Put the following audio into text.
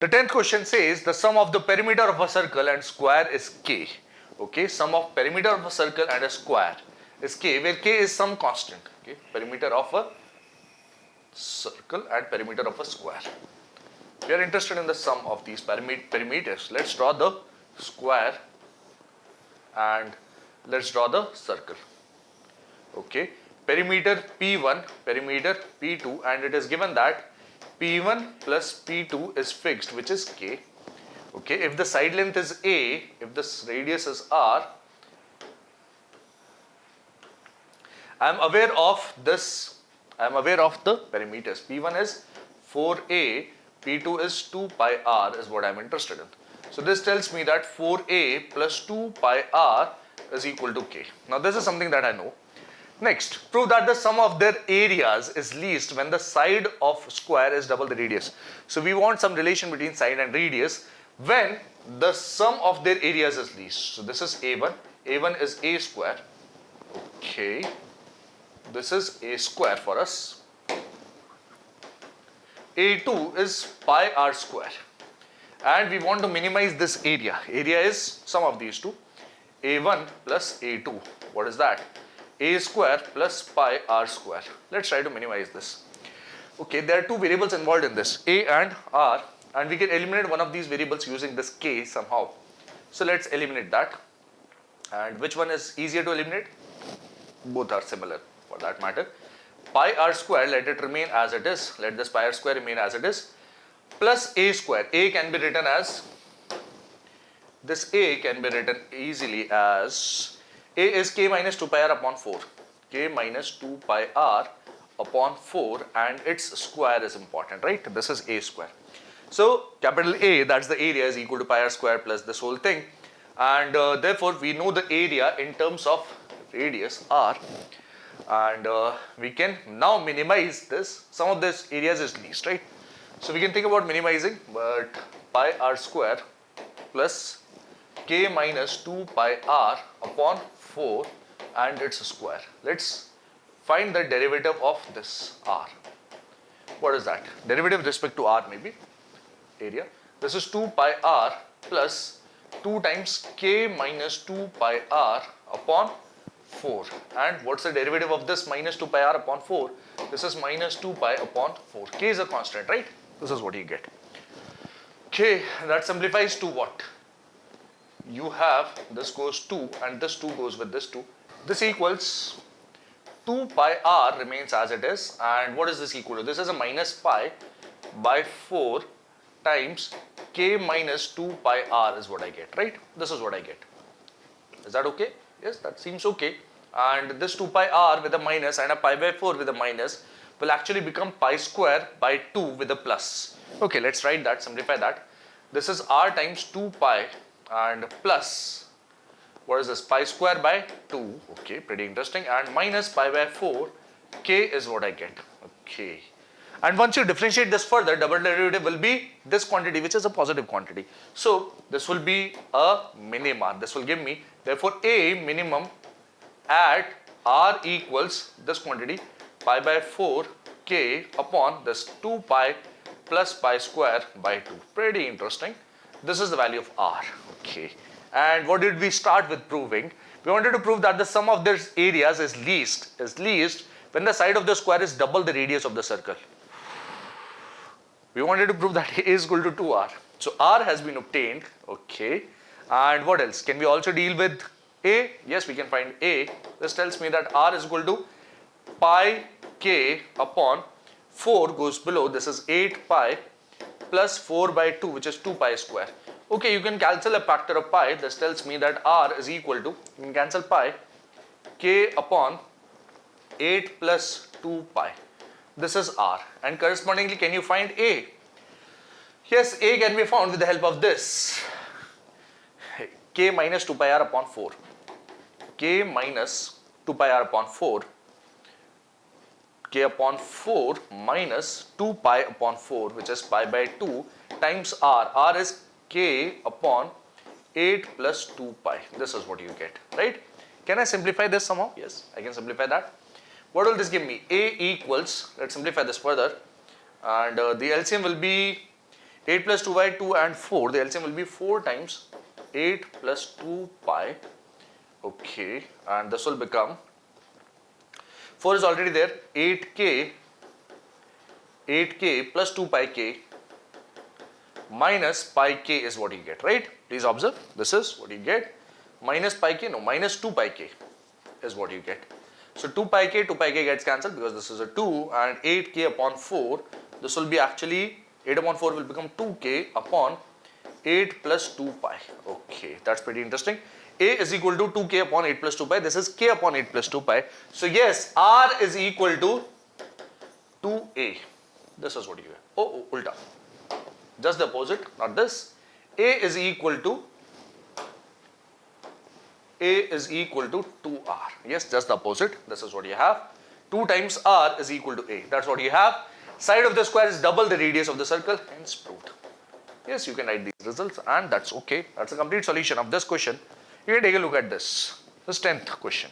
The 10th question says the sum of the perimeter of a circle and square is k. Okay, sum of perimeter of a circle and a square is k, where k is some constant. Okay, perimeter of a circle and perimeter of a square. We are interested in the sum of these perimeters. Let's draw the square and let's draw the circle. Okay, perimeter P1, perimeter P2, and it is given that P1 plus P2 is fixed, which is k. Okay, if the side length is a, if this radius is r, I am aware of this. I am aware of the perimeters. P1 is 4a, P2 is 2 pi r is what I am interested in. So this tells me that 4a plus 2 pi r is equal to k. Now this is something that I know. Next, prove that the sum of their areas is least when the side of square is double the radius. So we want some relation between side and radius when the sum of their areas is least. So this is a1. a1 is a square. Okay. This is a square for us. a2 is pi r square. And we want to minimize this area. Area is sum of these two. a1 plus a2. What is that? A square plus pi r square. Let's try to minimize this. Okay, there are two variables involved in this, a and r, and we can eliminate one of these variables using this k somehow. So let's eliminate that. And which one is easier to eliminate? Both are similar for that matter. Pi r square, let it remain as it is. Let this pi r square remain as it is. Plus a square. A can be written as, this a can be written easily as, a is k minus 2 pi r upon 4. K minus 2 pi r upon 4, and its square is important, right? This is a square. So capital A, that's the area, is equal to pi r square plus this whole thing. And therefore we know the area in terms of radius r. And we can now minimize this. Some of this areas is least, right? So we can think about minimizing, but pi r square plus k minus 2 pi r upon 4 and its square. Let's find the derivative of this r. What is that? Derivative with respect to r maybe, area. This is 2 pi r plus 2 times k minus 2 pi r upon 4. And what's the derivative of this minus 2 pi r upon 4? This is minus 2 pi upon 4. K is a constant, right? This is what you get. Okay, that simplifies to what? You have this goes 2 and this 2 goes with this 2. This equals 2 pi r remains as it is, and what is this equal to? This is a minus pi by 4 times k minus 2 pi r is what I get, right? This is what I get. Is that okay? Yes, that seems okay. And this 2 pi r with a minus and a pi by 4 with a minus will actually become pi square by 2 with a plus. Okay, let's write that, simplify that. This is r times 2 pi and plus, what is this, pi square by 2, okay, pretty interesting, and minus pi by 4, k is what I get, okay. And once you differentiate this further, double derivative will be this quantity, which is a positive quantity. So this will be a minima, this will give me, therefore a minimum at r equals this quantity, pi by 4 k upon this 2 pi plus pi square by 2, pretty interesting. This is the value of r, okay. And what did we start with proving? We wanted to prove that the sum of their areas is least when the side of the square is double the radius of the circle. We wanted to prove that a is equal to 2r. So r has been obtained, okay. And what else? Can we also deal with a? Yes, we can find a. This tells me that r is equal to pi k upon 4 goes below. This is 8 pi plus 4 by 2, which is 2 pi square. Okay, you can cancel a factor of pi. This tells me that r is equal to, you can cancel pi, k upon 8 plus 2 pi. This is r. And correspondingly, can you find a? Yes, a can be found with the help of this. K minus 2 pi r upon 4. K minus 2 pi r upon 4. K upon 4 minus 2 pi upon 4, which is pi by 2 times r. R is k upon 8 plus 2 pi. This is what you get, right? Can I simplify this somehow? Yes, I can simplify that. What will this give me? A equals, let's simplify this further, and the LCM will be 8 plus 2 by 2 and 4, the LCM will be 4 times 8 plus 2 pi. Okay, and this will become, 4 is already there, 8k plus 2 pi k minus pi k is what you get, right? Please observe, this is what you get. Minus pi k, no, minus 2 pi k is what you get. So 2 pi k gets cancelled because this is a 2, and 8k upon 4, this will be actually, 8 upon 4 will become 2k upon 8 plus 2 pi. Okay, that's pretty interesting. A is equal to 2k upon 8 plus 2 pi. This is k upon 8 plus 2 pi. So yes, R is equal to 2a. This is what you get. Oh, ulta. Just the opposite, not this. A is equal to 2R. Yes, just the opposite. This is what you have. 2 times R is equal to A. That's what you have. Side of the square is double the radius of the circle, hence proved. Yes, you can write these results, and that's okay. That's a complete solution of this question. You can take a look at this. This 10th question.